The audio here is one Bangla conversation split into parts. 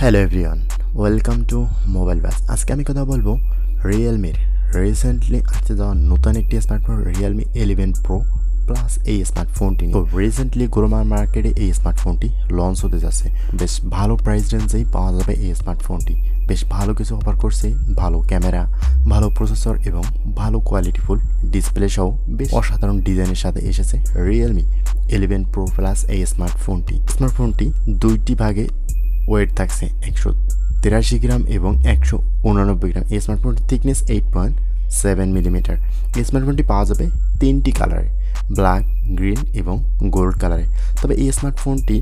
Hello everyone, welcome to mobile bus. আজকে আমি কথা বলবো রিয়েলমির রিসেন্টলি আসতে যাওয়া নতুন একটি স্মার্টফোন রিয়েলমি 11 প্রো প্লাস। এই স্মার্টফোনটি তো রিসেন্টলি গ্লোবাল মার্কেটে এই স্মার্টফোনটি লঞ্চ হতে যাচ্ছে। বেশ ভালো প্রাইস রেঞ্জেই পাওয়া যাবে এই স্মার্টফোনটি। বেশ ভালো কিছু অফার করছে, ভালো ক্যামেরা, ভালো প্রসেসর এবং ভালো কোয়ালিটিফুল ডিসপ্লে সহ বেশ অসাধারণ ডিজাইনের সাথে এসেছে রিয়েলমি 11 প্রো প্লাস এই স্মার্টফোনটি দুইটি ভাগে ওয়েট থাকছে 183 গ্রাম এবং 189 গ্রাম। এই স্মার্টফোনটির থিকনেস 8.7 মিলিমিটার। এই স্মার্টফোনটি পাওয়া যাবে তিনটি কালারে, ব্ল্যাক, গ্রিন এবং গোল্ড কালারে। তবে এই স্মার্টফোনটি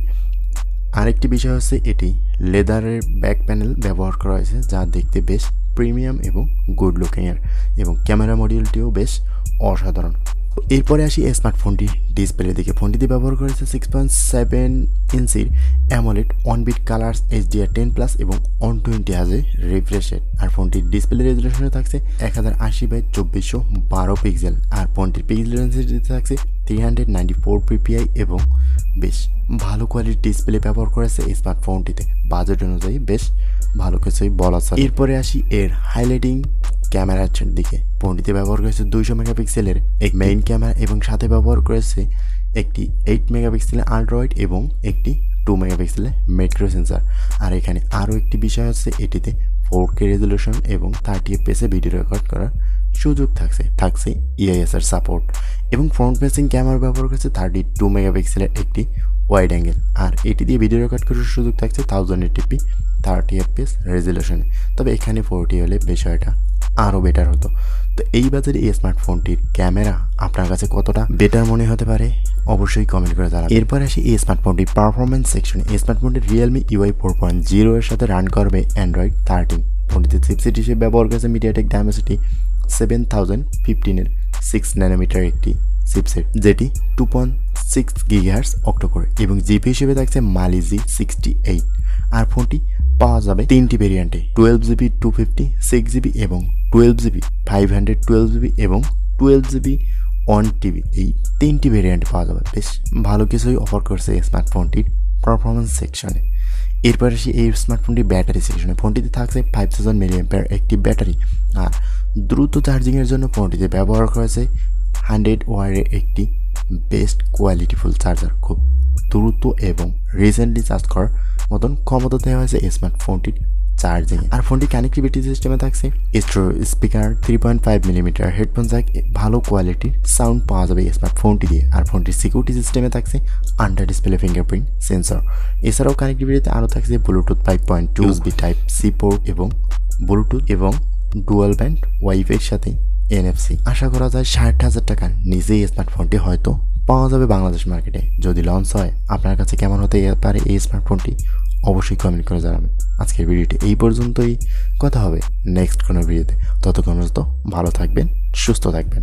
আরেকটি বিষয় হচ্ছে এটি লেদারের ব্যাক প্যানেল ব্যবহার করা হয়েছে, যা দেখতে বেশ প্রিমিয়াম এবং গুড লুকিংয়ের, এবং ক্যামেরা মডিউলটিও বেশ অসাধারণ। এরপরে আসি এই স্মার্টফোনটির ডিসপ্লের দিকে। ফোনটিতে ব্যবহার করেছে 6.7 ইঞ্চির অ্যামোলেড 1 বিট কালার্স HDR10+ এবং 120 হাজের রিফ্রেশ রেট। আর ফোনটির ডিসপ্লে রেজুলেশনে থাকছে 1080x2412 পিক্সেল। আর ফোনটির পিক্সেল ডেনসিটি থাকছে 394 ppi এবং বেশ ভালো কোয়ালিটির ডিসপ্লে ব্যবহার করেছে এই স্মার্টফোনটিতে। বাজেট অনুযায়ী বেশ ভালো কিছুই বলা চলে। এরপরে আসি এর হাইলাইটিং ক্যামেরার দিকে। ফোনটিতে ব্যবহার করেছে 200 মেগাপিক্সেলের এক মেইন ক্যামেরা এবং সাথে ব্যবহার করেছে একটি 8 মেগাপিক্সেলের আল্ট্রা ওয়াইড এবং একটি 2 মেগাপিক্সেলের ম্যাক্রো সেন্সর। আর এখানে আরও একটি বিষয় হচ্ছে এটিতে 4K রেজুলেশন এবং 30 fps ভিডিও রেকর্ড করার সুযোগ থাকছে EIS এর সাপোর্ট। এবং ফ্রন্ট ফেসিং ক্যামেরা ব্যবহার করেছে 32 মেগাপিক্সেলের একটি ওয়াইড অ্যাঙ্গেল। আর এটি দিয়ে ভিডিও রেকর্ড করার সুযোগ থাকছে 1080p 30 fps রেজুলেশনে। তবে এখানে 40 হলে বিষয়টা আরও বেটার হতো। তো এই বাজারে এই স্মার্টফোনটির ক্যামেরা আপনার কাছে কতটা বেটার মনে হতে পারে অবশ্যই কমেন্ট করে জানাবেন। এরপর আসি এই স্মার্টফোনটির পারফরমেন্স সেকশনে। এই স্মার্টফোনটি রিয়েলমি UI 4.0 এর সাথে রান করবে অ্যান্ড্রয়েড 13। ফোনটিতে চিপসেট হিসেবে ব্যবহার করেছে মিডিয়াটেক ডায়মেনসিটি 7015 এর 6 ন্যানোমিটার একটি চিপসেট, যেটি 2.6 GHz অক্টোকোর, এবং জিপি হিসেবে থাকছে মালি G68। আর ফোনটি পাওয়া যাবে তিনটি ভেরিয়েন্টে, 12GB 256GB এবং 12GB 512GB এবং 12GB 1TB। এই তিনটি ভেরিয়েন্ট পাওয়া যাবে। বেশ ভালো কিছুই অফার করছে এই স্মার্টফোনটির পারফরমেন্স সেকশনে। এরপর আসি এই স্মার্টফোনটির ব্যাটারি সেকশনে। ফোনটিতে থাকছে 5000 mAh একটি ব্যাটারি। আর দ্রুত চার্জিংয়ের জন্য ফোনটিতে ব্যবহার করেছে 100 ওয়াটের একটি বেস্ট কোয়ালিটিফুল চার্জার। খুব দ্রুত এবং রিসেন্টলি চার্জ করার মতন ক্ষমতা দেওয়া হয়েছে এই স্মার্টফোনটির চার্জিং। আর ফোনটির কানেক্টিভিটি সিস্টেমে থাকছে stereo speaker, 3.5 millimetre headphone Jack, ভালো কোয়ালিটির সাউন্ড পাওয়া যাবে এই স্মার্টফোনটি দিয়ে। আর ফোনটির সিকিউরিটি সিস্টেমে থাকছে আন্ডার ডিসপ্লে ফিঙ্গারপ্রিন্ট সেন্সর। এছাড়াও কানেক্টিভিটিতে আরও থাকছে ব্লুটুথ 5.2, USB Type-C পোর্ট এবং ব্লুটুথ এবং ডুয়াল ব্যান্ড ওয়াইফাইয়ের সাথে NFC। আশা করা যায় 60,000 টাকার নিচে এই স্মার্টফোনটি হয়তো পাওয়া যাবে বাংলাদেশ মার্কেটে। যদি লঞ্চ হয় আপনার কাছে কেমন হতে পারে এই স্মার্টফোনটি অবশ্যই কমেন্ট করে জানাবেন। আজকের ভিডিওটি এই পর্যন্তই। কথা হবে নেক্সট কোনো ভিডিওতে। ততক্ষণ পর্যন্ত ভালো থাকবেন, সুস্থ থাকবেন।